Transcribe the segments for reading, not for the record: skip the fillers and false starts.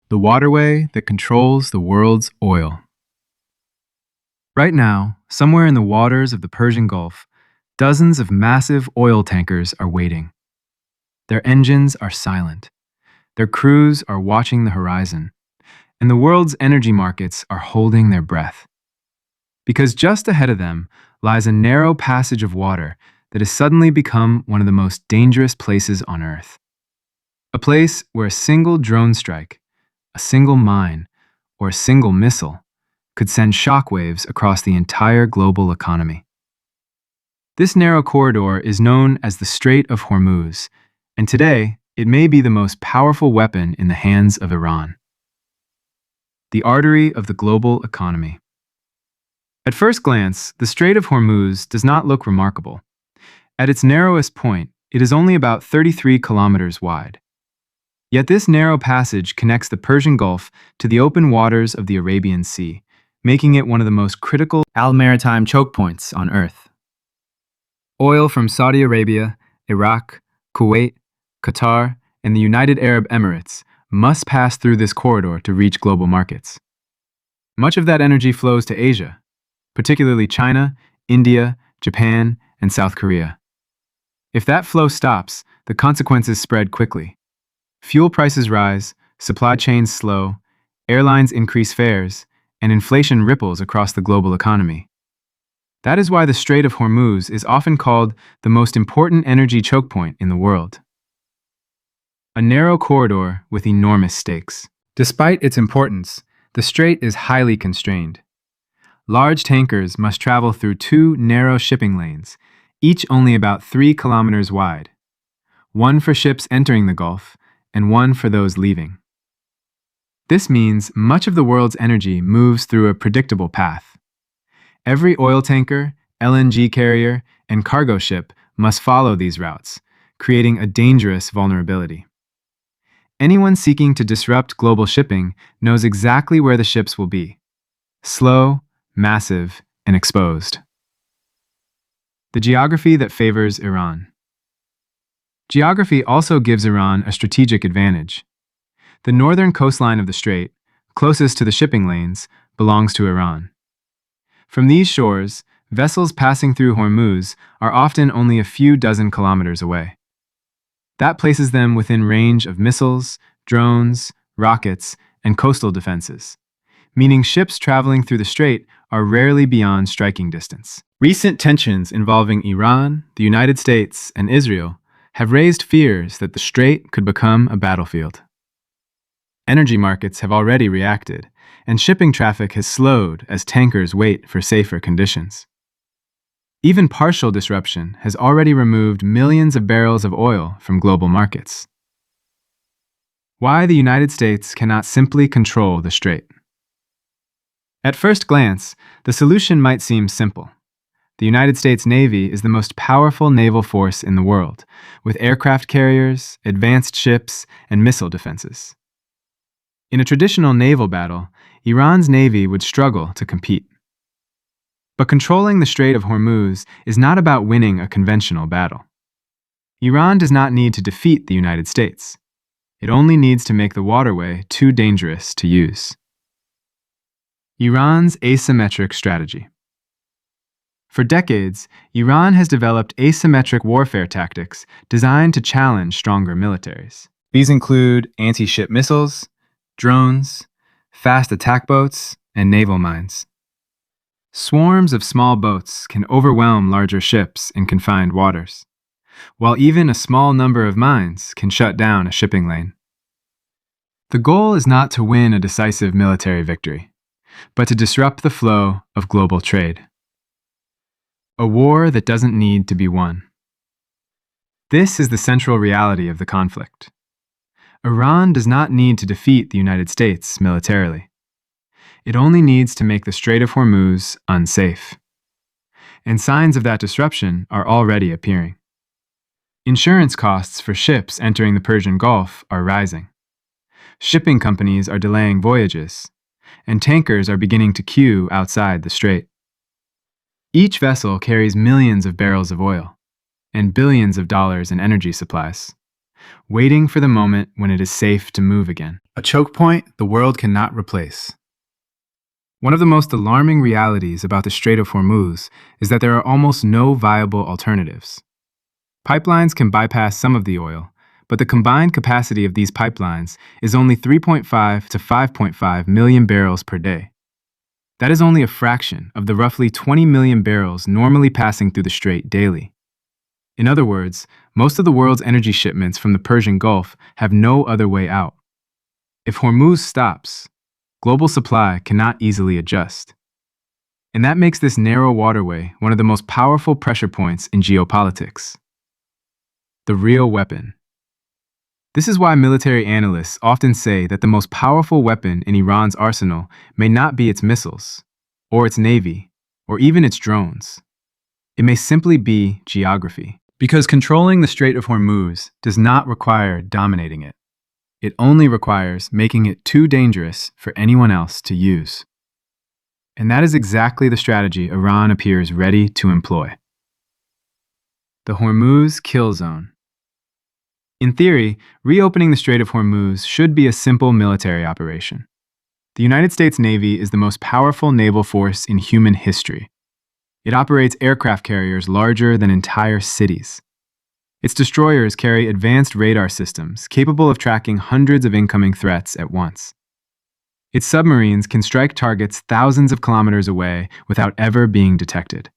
the waterway that controls the world's oil. Right now, somewhere in the waters of the Persian Gulf, dozens of massive oil tankers are waiting. Their engines are silent. Their crews are watching the horizon. And the world's energy markets are holding their breath. Because just ahead of them lies a narrow passage of water that has suddenly become one of the most dangerous places on Earth. A place where a single drone strike, a single mine, or a single missile could send shockwaves across the entire global economy. This narrow corridor is known as the Strait of Hormuz, and today it may be the most powerful weapon in the hands of Iran. The artery of the global economy. At first glance, the Strait of Hormuz does not look remarkable. At its narrowest point, it is only about 33 kilometers wide. Yet this narrow passage connects the Persian Gulf to the open waters of the Arabian Sea, making it one of the most critical maritime chokepoints on Earth. Oil from Saudi Arabia, Iraq, Kuwait, Qatar, and the United Arab Emirates must pass through this corridor to reach global markets. Much of that energy flows to Asia, particularly China, India, Japan, and South Korea. If that flow stops, the consequences spread quickly. Fuel prices rise, supply chains slow, airlines increase fares, and inflation ripples across the global economy. That is why the Strait of Hormuz is often called the most important energy chokepoint in the world. A narrow corridor with enormous stakes. Despite its importance, the strait is highly constrained. Large tankers must travel through two narrow shipping lanes, each only about 3 kilometers wide, one for ships entering the Gulf and one for those leaving. This means much of the world's energy moves through a predictable path. Every oil tanker, LNG carrier, and cargo ship must follow these routes, creating a dangerous vulnerability. Anyone seeking to disrupt global shipping knows exactly where the ships will be: slow, massive, and exposed. The geography that favors Iran. Geography also gives Iran a strategic advantage. The northern coastline of the strait, closest to the shipping lanes, belongs to Iran. From these shores, vessels passing through Hormuz are often only a few dozen kilometers away. That places them within range of missiles, drones, rockets, and coastal defenses, meaning ships traveling through the strait are rarely beyond striking distance. Recent tensions involving Iran, the United States, and Israel have raised fears that the strait could become a battlefield. Energy markets have already reacted, and shipping traffic has slowed as tankers wait for safer conditions. Even partial disruption has already removed millions of barrels of oil from global markets. Why the United States cannot simply control the strait. At first glance, the solution might seem simple. The United States Navy is the most powerful naval force in the world, with aircraft carriers, advanced ships, and missile defenses. In a traditional naval battle, Iran's navy would struggle to compete. But controlling the Strait of Hormuz is not about winning a conventional battle. Iran does not need to defeat the United States. It only needs to make the waterway too dangerous to use. Iran's asymmetric strategy. For decades, Iran has developed asymmetric warfare tactics designed to challenge stronger militaries. These include anti-ship missiles, drones, fast attack boats, and naval mines. Swarms of small boats can overwhelm larger ships in confined waters, while even a small number of mines can shut down a shipping lane. The goal is not to win a decisive military victory, but to disrupt the flow of global trade. A war that doesn't need to be won. This is the central reality of the conflict. Iran does not need to defeat the United States militarily. It only needs to make the Strait of Hormuz unsafe. And signs of that disruption are already appearing. Insurance costs for ships entering the Persian Gulf are rising. Shipping companies are delaying voyages, and tankers are beginning to queue outside the strait. Each vessel carries millions of barrels of oil and billions of dollars in energy supplies, waiting for the moment when it is safe to move again. a choke point the world cannot replace. One of the most alarming realities about the Strait of Hormuz is that there are almost no viable alternatives. Pipelines can bypass some of the oil, but the combined capacity of these pipelines is only 3.5 to 5.5 million barrels per day. That is only a fraction of the roughly 20 million barrels normally passing through the strait daily. In other words, most of the world's energy shipments from the Persian Gulf have no other way out. If Hormuz stops, global supply cannot easily adjust. And that makes this narrow waterway one of the most powerful pressure points in geopolitics. The real weapon. This is why military analysts often say that the most powerful weapon in Iran's arsenal may not be its missiles, or its navy, or even its drones. It may simply be geography. Because controlling the Strait of Hormuz does not require dominating it. It only requires making it too dangerous for anyone else to use. And that is exactly the strategy Iran appears ready to employ. The Hormuz Kill Zone. In theory, reopening the Strait of Hormuz should be a simple military operation. The United States Navy is the most powerful naval force in human history. It operates aircraft carriers larger than entire cities. Its destroyers carry advanced radar systems capable of tracking hundreds of incoming threats at once. Its submarines can strike targets thousands of kilometers away without ever being detected.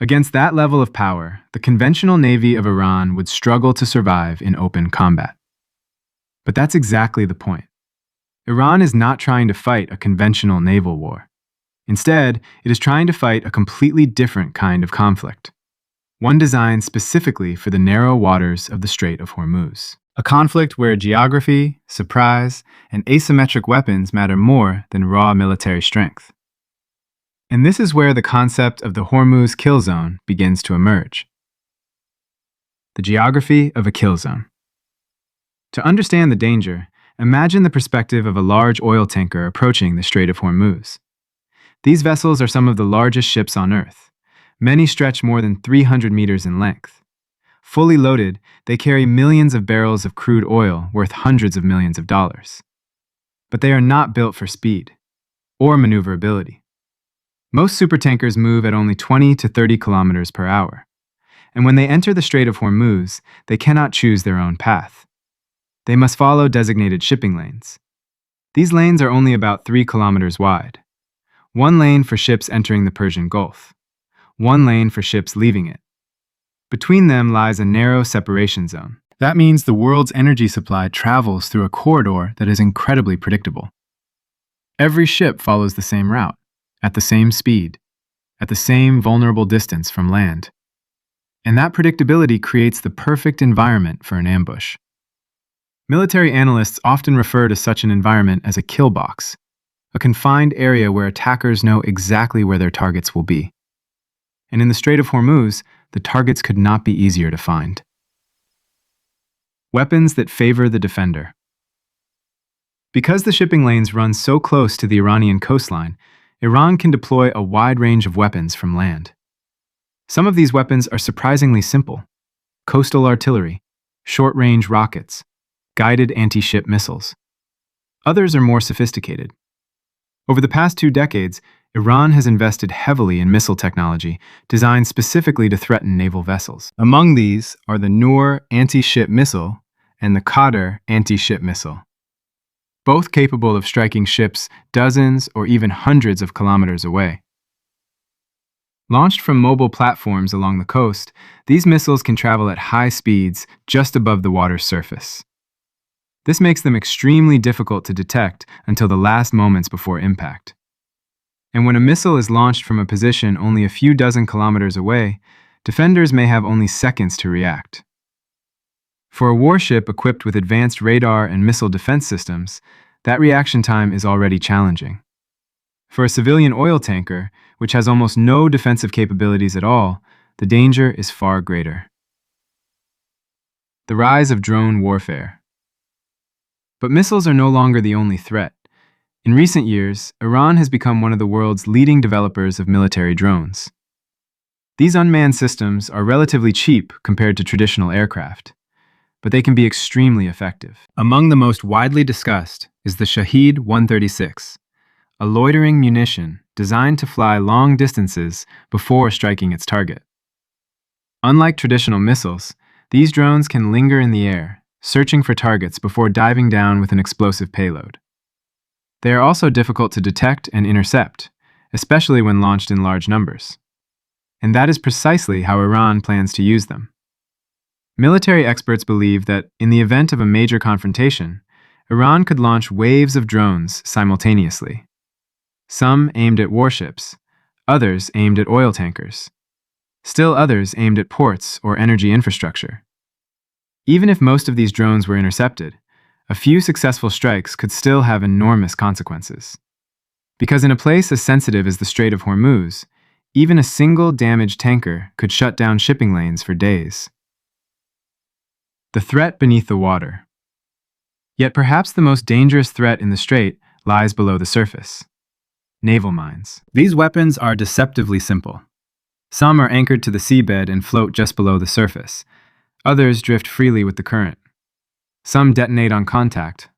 Against that level of power, the conventional navy of Iran would struggle to survive in open combat. But that's exactly the point. Iran is not trying to fight a conventional naval war. Instead, it is trying to fight a completely different kind of conflict, one designed specifically for the narrow waters of the Strait of Hormuz. A conflict where geography, surprise, and asymmetric weapons matter more than raw military strength. And this is where the concept of the Hormuz kill zone begins to emerge. The geography of a kill zone. To understand the danger, imagine the perspective of a large oil tanker approaching the Strait of Hormuz. These vessels are some of the largest ships on Earth. Many stretch more than 300 meters in length. Fully loaded, they carry millions of barrels of crude oil worth hundreds of millions of dollars. But they are not built for speed or maneuverability. Most supertankers move at only 20 to 30 kilometers per hour. And when they enter the Strait of Hormuz, they cannot choose their own path. They must follow designated shipping lanes. These lanes are only about 3 kilometers wide. One lane for ships entering the Persian Gulf. One lane for ships leaving it. Between them lies a narrow separation zone. That means the world's energy supply travels through a corridor that is incredibly predictable. Every ship follows the same route, at the same speed, at the same vulnerable distance from land. And that predictability creates the perfect environment for an ambush. Military analysts often refer to such an environment as a kill box, a confined area where attackers know exactly where their targets will be. And in the Strait of Hormuz, the targets could not be easier to find. Weapons that favor the defender. Because the shipping lanes run so close to the Iranian coastline, Iran can deploy a wide range of weapons from land. Some of these weapons are surprisingly simple: coastal artillery, short-range rockets, guided anti-ship missiles. Others are more sophisticated. Over the past 2 decades, Iran has invested heavily in missile technology designed specifically to threaten naval vessels. Among these are the Noor anti-ship missile and the Qadr anti-ship missile, both capable of striking ships dozens or even hundreds of kilometers away. Launched from mobile platforms along the coast, these missiles can travel at high speeds just above the water's surface. This makes them extremely difficult to detect until the last moments before impact. And when a missile is launched from a position only a few dozen kilometers away, defenders may have only seconds to react. For a warship equipped with advanced radar and missile defense systems, that reaction time is already challenging. For a civilian oil tanker, which has almost no defensive capabilities at all, the danger is far greater. The rise of drone warfare. But missiles are no longer the only threat. In recent years, Iran has become one of the world's leading developers of military drones. These unmanned systems are relatively cheap compared to traditional aircraft. but they can be extremely effective. Among the most widely discussed is the Shahed 136, a loitering munition designed to fly long distances before striking its target. Unlike traditional missiles, these drones can linger in the air, searching for targets before diving down with an explosive payload. They are also difficult to detect and intercept, especially when launched in large numbers. And that is precisely how Iran plans to use them. Military experts believe that, in the event of a major confrontation, Iran could launch waves of drones simultaneously. Some aimed at warships, others aimed at oil tankers, still others aimed at ports or energy infrastructure. Even if most of these drones were intercepted, a few successful strikes could still have enormous consequences. Because in a place as sensitive as the Strait of Hormuz, even a single damaged tanker could shut down shipping lanes for days. The threat beneath the water. Yet perhaps the most dangerous threat in the strait lies below the surface. Naval mines. These weapons are deceptively simple. Some are anchored to the seabed and float just below the surface. Others drift freely with the current. Some detonate on contact.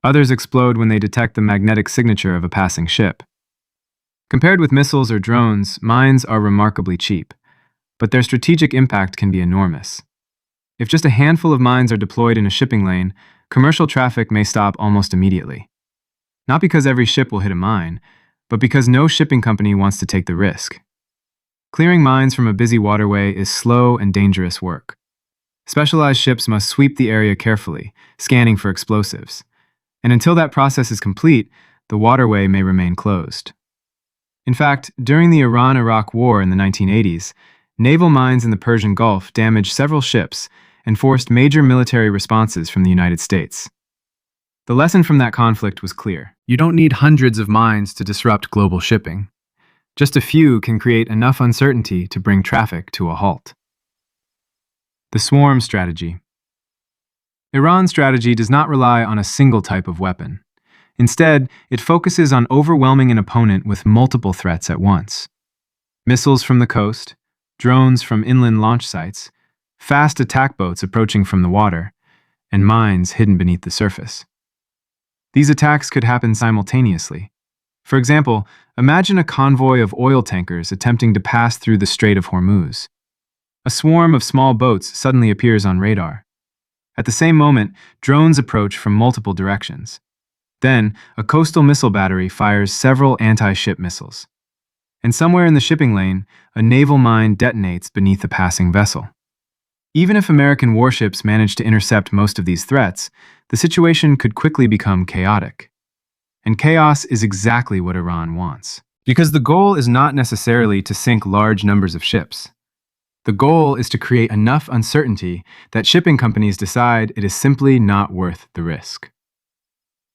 Others explode when they detect the magnetic signature of a passing ship. Compared with missiles or drones, mines are remarkably cheap, but their strategic impact can be enormous. If just a handful of mines are deployed in a shipping lane, commercial traffic may stop almost immediately. Not because every ship will hit a mine, but because no shipping company wants to take the risk. Clearing mines from a busy waterway is slow and dangerous work. Specialized ships must sweep the area carefully, scanning for explosives. And until that process is complete, the waterway may remain closed. In fact, during the Iran-Iraq War in the 1980s, naval mines in the Persian Gulf damaged several ships and forced major military responses from the United States. The lesson from that conflict was clear. You don't need hundreds of mines to disrupt global shipping. Just a few can create enough uncertainty to bring traffic to a halt. The swarm strategy. Iran's strategy does not rely on a single type of weapon. Instead, it focuses on overwhelming an opponent with multiple threats at once. Missiles from the coast, drones from inland launch sites, fast attack boats approaching from the water, and mines hidden beneath the surface. These attacks could happen simultaneously. For example, imagine a convoy of oil tankers attempting to pass through the Strait of Hormuz. A swarm of small boats suddenly appears on radar. At the same moment, drones approach from multiple directions. Then, a coastal missile battery fires several anti-ship missiles. And somewhere in the shipping lane, a naval mine detonates beneath a passing vessel. Even if American warships manage to intercept most of these threats, the situation could quickly become chaotic. And chaos is exactly what Iran wants. Because the goal is not necessarily to sink large numbers of ships. The goal is to create enough uncertainty that shipping companies decide it is simply not worth the risk.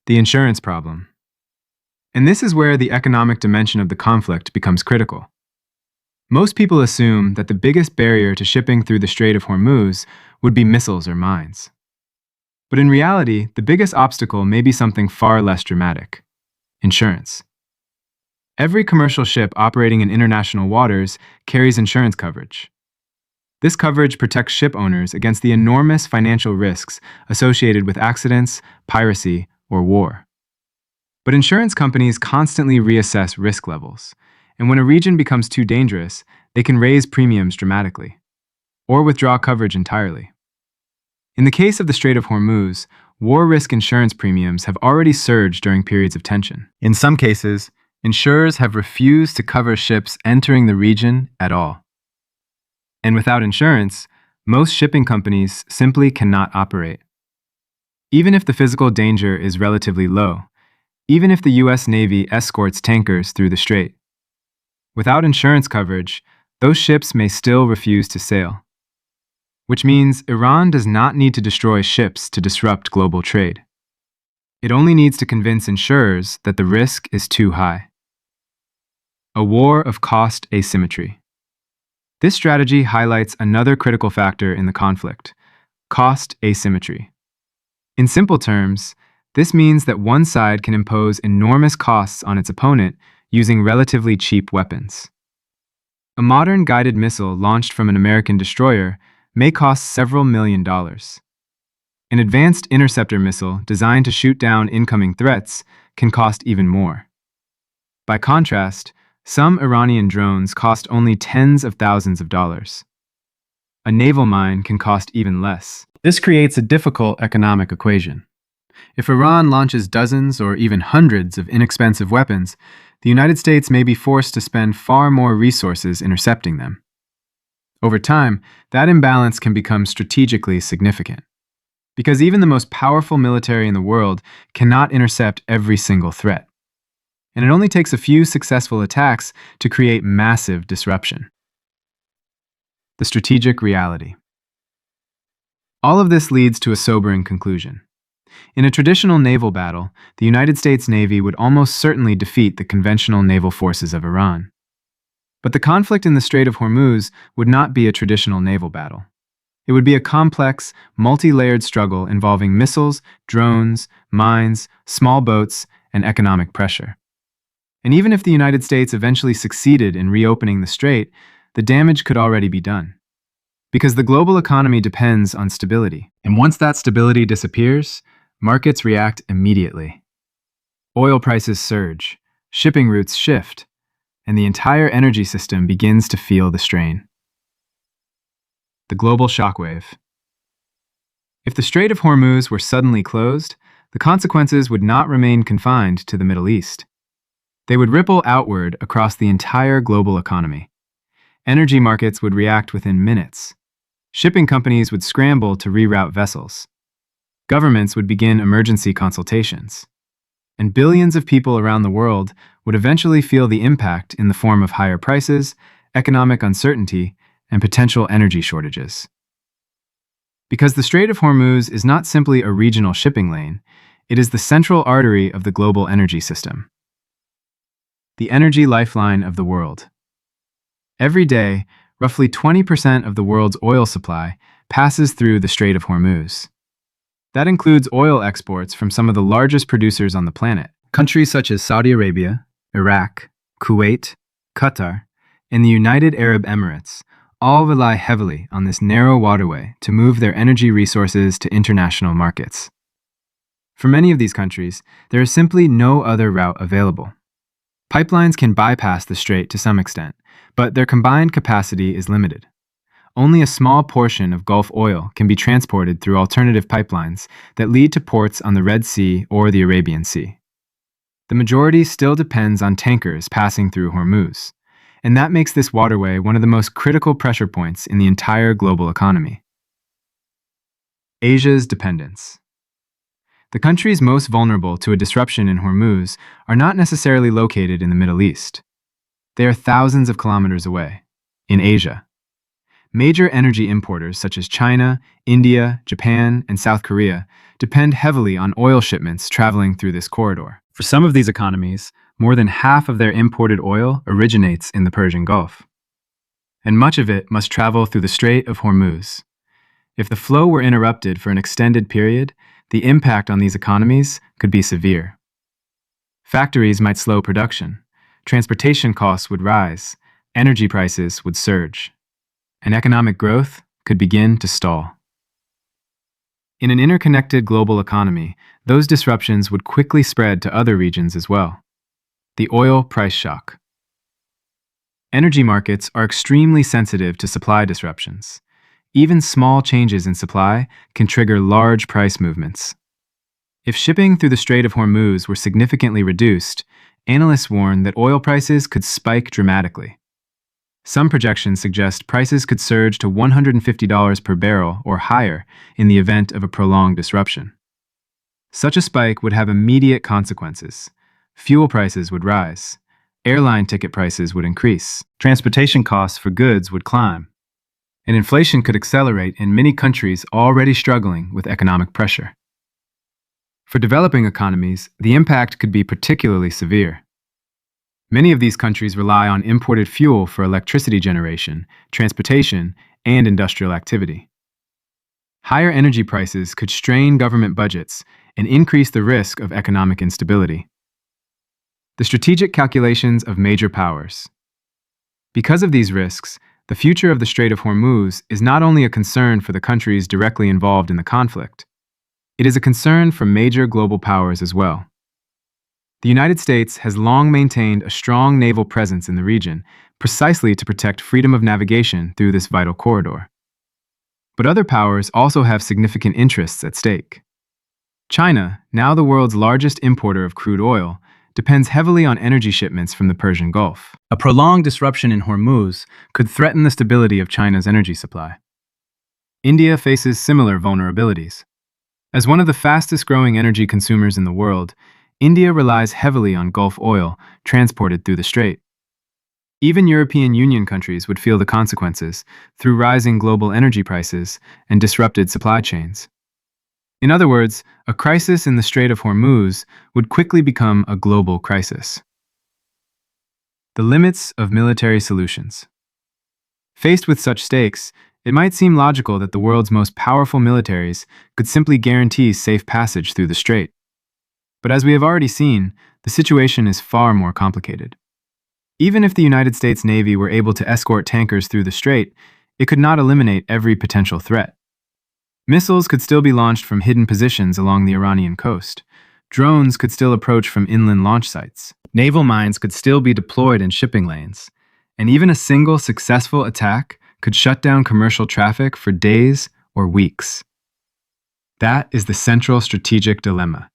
The insurance problem. And this is where the economic dimension of the conflict becomes critical. Most people assume that the biggest barrier to shipping through the Strait of Hormuz would be missiles or mines. But in reality, the biggest obstacle may be something far less dramatic: insurance. Every commercial ship operating in international waters carries insurance coverage. This coverage protects ship owners against the enormous financial risks associated with accidents, piracy, or war. But insurance companies constantly reassess risk levels, and when a region becomes too dangerous, they can raise premiums dramatically, or withdraw coverage entirely. In the case of the Strait of Hormuz, war risk insurance premiums have already surged during periods of tension. In some cases, insurers have refused to cover ships entering the region at all. And without insurance, most shipping companies simply cannot operate. Even if the physical danger is relatively low, even if the U.S. Navy escorts tankers through the strait, without insurance coverage, those ships may still refuse to sail. Which means Iran does not need to destroy ships to disrupt global trade. It only needs to convince insurers that the risk is too high. A war of cost asymmetry. This strategy highlights another critical factor in the conflict: cost asymmetry. In simple terms, this means that one side can impose enormous costs on its opponent using relatively cheap weapons. A modern guided missile launched from an American destroyer may cost several $1 million. An advanced interceptor missile designed to shoot down incoming threats can cost even more. By contrast, some Iranian drones cost only tens of thousands of dollars. A naval mine can cost even less. This creates a difficult economic equation. If Iran launches dozens or even hundreds of inexpensive weapons, the United States may be forced to spend far more resources intercepting them. Over time, that imbalance can become strategically significant, because even the most powerful military in the world cannot intercept every single threat. And it only takes a few successful attacks to create massive disruption. The strategic reality. All of this leads to a sobering conclusion. In a traditional naval battle, the United States Navy would almost certainly defeat the conventional naval forces of Iran. But the conflict in the Strait of Hormuz would not be a traditional naval battle. It would be a complex, multi-layered struggle involving missiles, drones, mines, small boats, and economic pressure. And even if the United States eventually succeeded in reopening the strait, the damage could already be done. Because the global economy depends on stability. And once that stability disappears, markets react immediately. Oil prices surge, shipping routes shift, and the entire energy system begins to feel the strain. The global shockwave. If the Strait of Hormuz were suddenly closed, the consequences would not remain confined to the Middle East. They would ripple outward across the entire global economy. Energy markets would react within minutes. Shipping companies would scramble to reroute vessels. Governments would begin emergency consultations. And billions of people around the world would eventually feel the impact in the form of higher prices, economic uncertainty, and potential energy shortages. Because the Strait of Hormuz is not simply a regional shipping lane, it is the central artery of the global energy system. The energy lifeline of the world. Every day, roughly 20% of the world's oil supply passes through the Strait of Hormuz. That includes oil exports from some of the largest producers on the planet. Countries such as Saudi Arabia, Iraq, Kuwait, Qatar, and the United Arab Emirates all rely heavily on this narrow waterway to move their energy resources to international markets. For many of these countries, there is simply no other route available. Pipelines can bypass the strait to some extent, but their combined capacity is limited. Only a small portion of Gulf oil can be transported through alternative pipelines that lead to ports on the Red Sea or the Arabian Sea. The majority still depends on tankers passing through Hormuz, and that makes this waterway one of the most critical pressure points in the entire global economy. Asia's dependence. The countries most vulnerable to a disruption in Hormuz are not necessarily located in the Middle East. They are thousands of kilometers away, in Asia. Major energy importers such as China, India, Japan, and South Korea depend heavily on oil shipments traveling through this corridor. For some of these economies, more than half of their imported oil originates in the Persian Gulf. And much of it must travel through the Strait of Hormuz. If the flow were interrupted for an extended period, the impact on these economies could be severe. Factories might slow production, transportation costs would rise, energy prices would surge, and economic growth could begin to stall. In an interconnected global economy, those disruptions would quickly spread to other regions as well. The oil price shock. Energy markets are extremely sensitive to supply disruptions. Even small changes in supply can trigger large price movements. If shipping through the Strait of Hormuz were significantly reduced, analysts warn that oil prices could spike dramatically. Some projections suggest prices could surge to $150 per barrel or higher in the event of a prolonged disruption. Such a spike would have immediate consequences. Fuel prices would rise. Airline ticket prices would increase. Transportation costs for goods would climb. And inflation could accelerate in many countries already struggling with economic pressure. For developing economies, the impact could be particularly severe. Many of these countries rely on imported fuel for electricity generation, transportation, and industrial activity. Higher energy prices could strain government budgets and increase the risk of economic instability. The strategic calculations of major powers. Because of these risks, the future of the Strait of Hormuz is not only a concern for the countries directly involved in the conflict. It is a concern for major global powers as well. The United States has long maintained a strong naval presence in the region, precisely to protect freedom of navigation through this vital corridor. But other powers also have significant interests at stake. China, now the world's largest importer of crude oil, depends heavily on energy shipments from the Persian Gulf. A prolonged disruption in Hormuz could threaten the stability of China's energy supply. India faces similar vulnerabilities. As one of the fastest-growing energy consumers in the world, India relies heavily on Gulf oil transported through the strait. Even European Union countries would feel the consequences through rising global energy prices and disrupted supply chains. In other words, a crisis in the Strait of Hormuz would quickly become a global crisis. The limits of military solutions. Faced with such stakes, it might seem logical that the world's most powerful militaries could simply guarantee safe passage through the strait. But as we have already seen, the situation is far more complicated. Even if the United States Navy were able to escort tankers through the strait, it could not eliminate every potential threat. Missiles could still be launched from hidden positions along the Iranian coast. Drones could still approach from inland launch sites. Naval mines could still be deployed in shipping lanes. And even a single successful attack could shut down commercial traffic for days or weeks. That is the central strategic dilemma.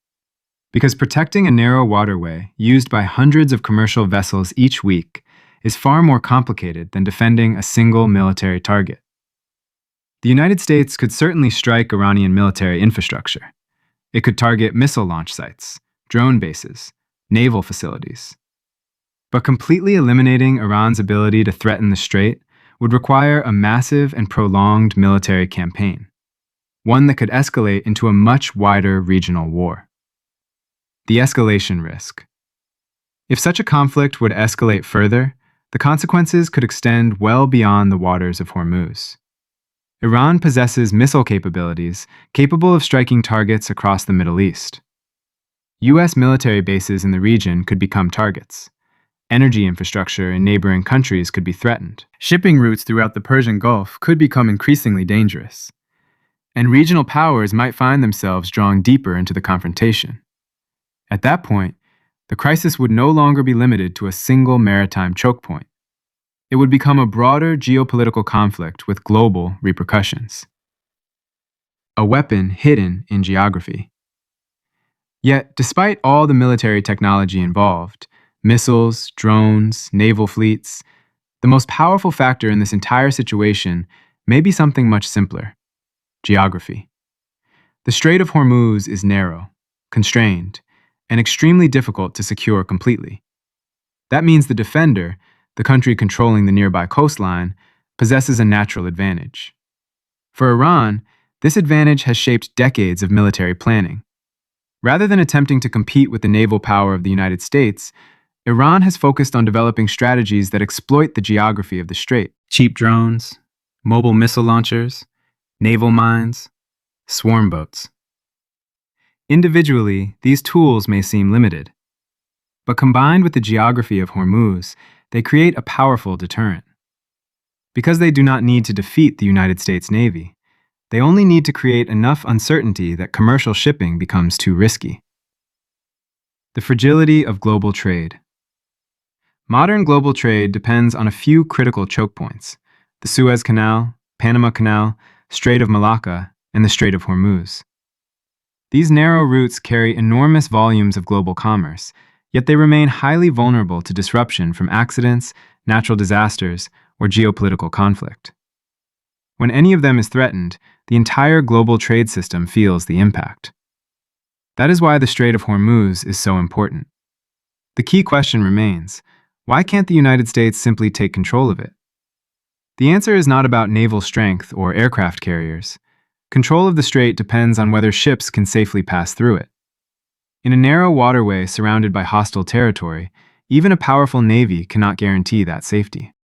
Because protecting a narrow waterway used by hundreds of commercial vessels each week is far more complicated than defending a single military target. The United States could certainly strike Iranian military infrastructure. It could target missile launch sites, drone bases, naval facilities. But completely eliminating Iran's ability to threaten the strait would require a massive and prolonged military campaign, one that could escalate into a much wider regional war. The escalation risk. If such a conflict would escalate further, the consequences could extend well beyond the waters of Hormuz. Iran possesses missile capabilities capable of striking targets across the Middle East. U.S. military bases in the region could become targets. Energy infrastructure in neighboring countries could be threatened. Shipping routes throughout the Persian Gulf could become increasingly dangerous. And regional powers might find themselves drawn deeper into the confrontation. At that point, the crisis would no longer be limited to a single maritime chokepoint. It would become a broader geopolitical conflict with global repercussions. A weapon hidden in geography. Yet, despite all the military technology involved, missiles, drones, naval fleets, the most powerful factor in this entire situation may be something much simpler: geography. The Strait of Hormuz is narrow, constrained, and extremely difficult to secure completely. That means the defender, the country controlling the nearby coastline, possesses a natural advantage. For Iran, this advantage has shaped decades of military planning. Rather than attempting to compete with the naval power of the United States, Iran has focused on developing strategies that exploit the geography of the strait: cheap drones, mobile missile launchers, naval mines, swarm boats. Individually, these tools may seem limited, but combined with the geography of Hormuz, they create a powerful deterrent. Because they do not need to defeat the United States Navy, they only need to create enough uncertainty that commercial shipping becomes too risky. The fragility of global trade. Modern global trade depends on a few critical choke points: the Suez Canal, Panama Canal, Strait of Malacca, and the Strait of Hormuz. These narrow routes carry enormous volumes of global commerce, yet they remain highly vulnerable to disruption from accidents, natural disasters, or geopolitical conflict. When any of them is threatened, the entire global trade system feels the impact. That is why the Strait of Hormuz is so important. The key question remains: why can't the United States simply take control of it? The answer is not about naval strength or aircraft carriers. Control of the strait depends on whether ships can safely pass through it. In a narrow waterway surrounded by hostile territory, even a powerful navy cannot guarantee that safety.